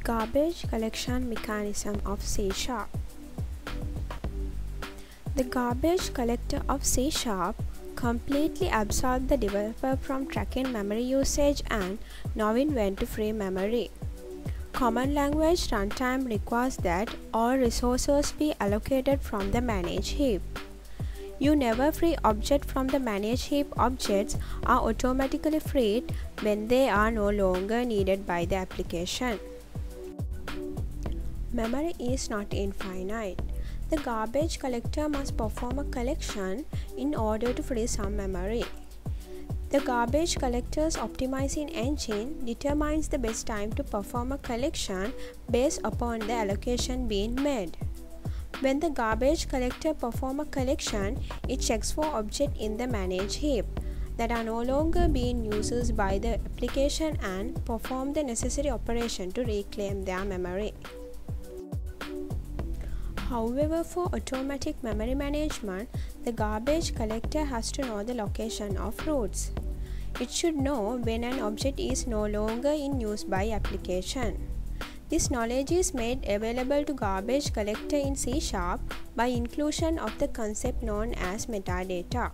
Garbage collection mechanism of C#. The garbage collector of C# completely absolved the developer from tracking memory usage and knowing when to free memory. Common language runtime requires that all resources be allocated from the manage heap. You never free objects from the manage heap. Objects are automatically freed when they are no longer needed by the application. Memory is not infinite. The garbage collector must perform a collection in order to free some memory. The garbage collector's optimizing engine determines the best time to perform a collection based upon the allocation being made. When the garbage collector performs a collection, it checks for objects in the manage heap that are no longer being used by the application and perform the necessary operation to reclaim their memory. However, for automatic memory management, the garbage collector has to know the location of roots. It should know when an object is no longer in use by application. This knowledge is made available to garbage collector in C# by inclusion of the concept known as metadata.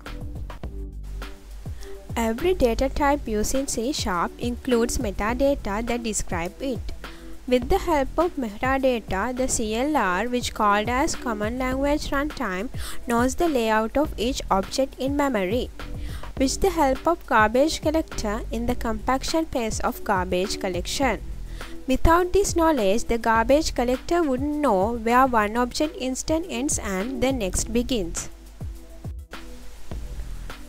Every data type used in C# includes metadata that describe it. With the help of metadata, the CLR, which called as Common Language Runtime, knows the layout of each object in memory, with the help of garbage collector in the compaction phase of garbage collection. Without this knowledge, the garbage collector wouldn't know where one object instant ends and the next begins.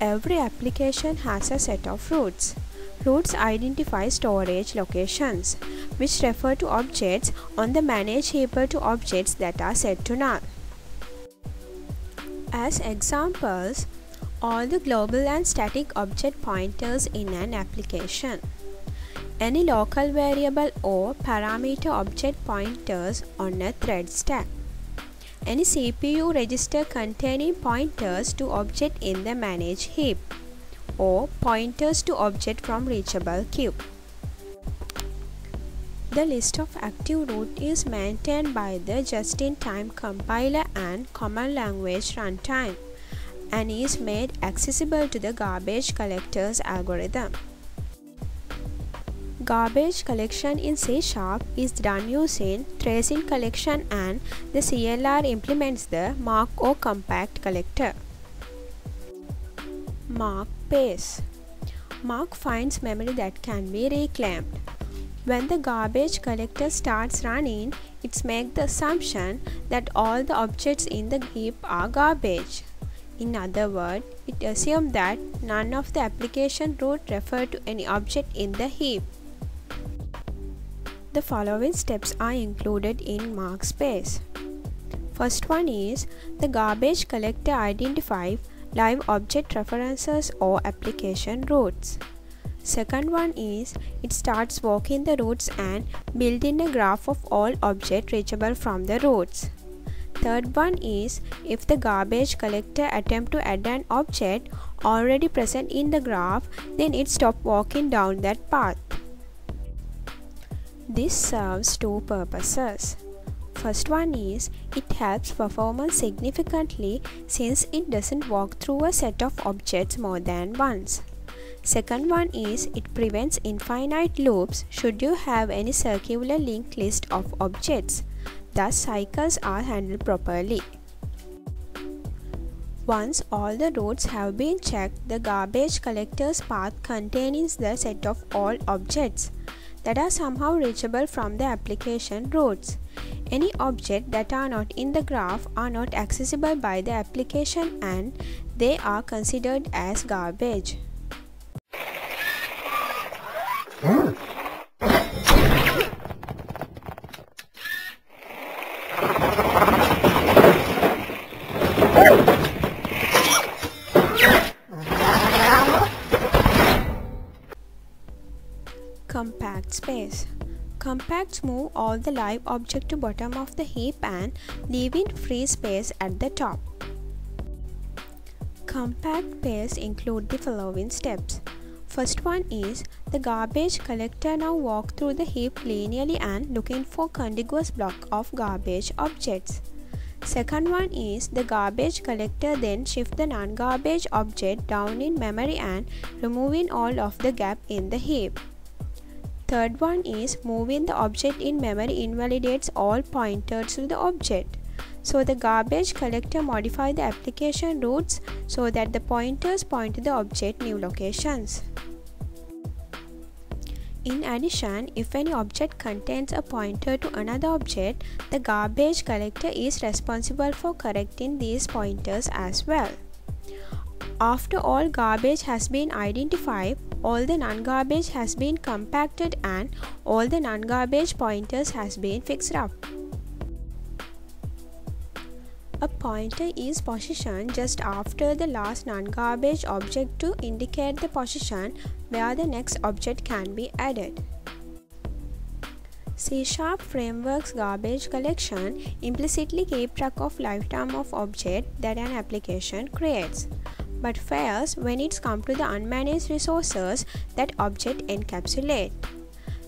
Every application has a set of roots. Roots identify storage locations, which refer to objects on the manage heap to objects that are set to null. As examples, all the global and static object pointers in an application, any local variable or parameter object pointers on a thread stack, any CPU register containing pointers to object in the manage heap, or pointers to object from reachable queue. The list of active root is maintained by the just-in-time compiler and common language runtime and is made accessible to the garbage collector's algorithm. Garbage collection in C# is done using tracing collection, and the CLR implements the mark or compact collector. Mark pace. Mark finds memory that can be reclaimed. When the garbage collector starts running, it makes the assumption that all the objects in the heap are garbage. In other words, it assumes that none of the application root refer to any object in the heap. The following steps are included in mark space. First one is the garbage collector identifies live object references or application roots. Second one is it starts walking the roots and building a graph of all objects reachable from the roots. Third one is if the garbage collector attempts to add an object already present in the graph, then it stops walking down that path. This serves two purposes. First one is it helps performance significantly since it doesn't walk through a set of objects more than once. Second one is it prevents infinite loops should you have any circular linked list of objects. Thus cycles are handled properly. Once all the roots have been checked, the garbage collector's path contains the set of all objects that are somehow reachable from the application roots. Any objects that are not in the graph are not accessible by the application and they are considered as garbage. Compact space. Compacts move all the live objects to bottom of the heap and leaving free space at the top. Compact pairs include the following steps. First one is The garbage collector now walks through the heap linearly and looking for contiguous block of garbage objects. Second one is the garbage collector then shifts the non-garbage object down in memory and removing all of the gap in the heap. Third one is moving the object in memory invalidates all pointers to the object. So the garbage collector modifies the application routes so that the pointers point to the object new locations. In addition, if any object contains a pointer to another object, the garbage collector is responsible for correcting these pointers as well. After all garbage has been identified, all the non-garbage has been compacted and all the non-garbage pointers has been fixed up. A pointer is positioned just after the last non-garbage object to indicate the position where the next object can be added. C# framework's garbage collection implicitly keeps track of lifetime of object that an application creates, but fails when it comes to the unmanaged resources that object encapsulate.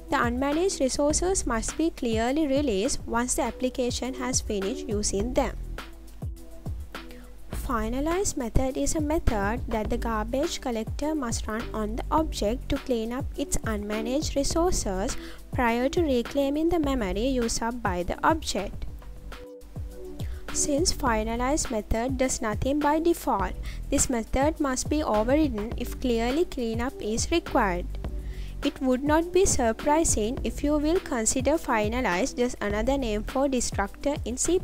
The unmanaged resources must be clearly released once the application has finished using them. Finalize method is a method that the garbage collector must run on the object to clean up its unmanaged resources prior to reclaiming the memory used up by the object. Since finalize method does nothing by default, this method must be overridden if clearly cleanup is required. It would not be surprising if you will consider finalize just another name for destructor in C++.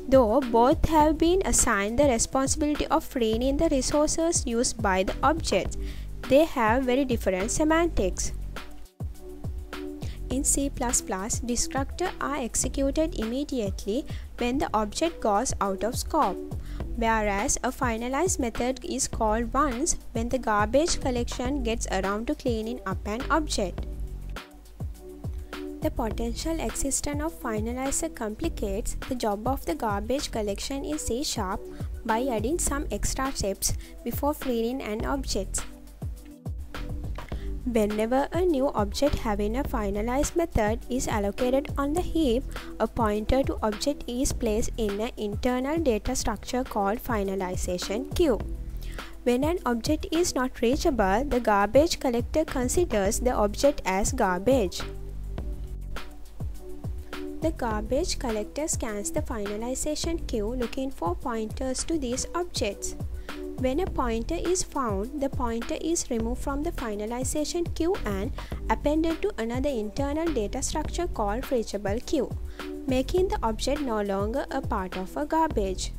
Though both have been assigned the responsibility of freeing the resources used by the objects, they have very different semantics. In C++, destructors are executed immediately when the object goes out of scope, whereas a finalize method is called once when the garbage collection gets around to cleaning up an object. The potential existence of finalizer complicates the job of the garbage collection in C# by adding some extra steps before freeing an object. Whenever a new object having a finalize method is allocated on the heap, a pointer to object is placed in an internal data structure called finalization queue. When an object is not reachable, the garbage collector considers the object as garbage. The garbage collector scans the finalization queue looking for pointers to these objects. When a pointer is found, the pointer is removed from the finalization queue and appended to another internal data structure called reachable queue, making the object no longer a part of a garbage.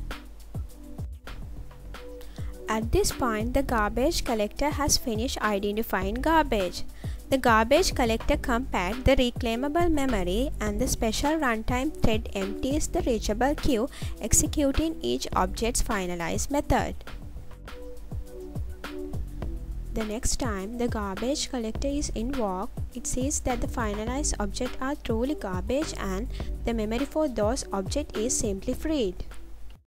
At this point, the garbage collector has finished identifying garbage. The garbage collector compacts the reclaimable memory and the special runtime thread empties the reachable queue, executing each object's finalize method. The next time the garbage collector is invoked, it sees that the finalized objects are truly garbage and the memory for those objects is simply freed.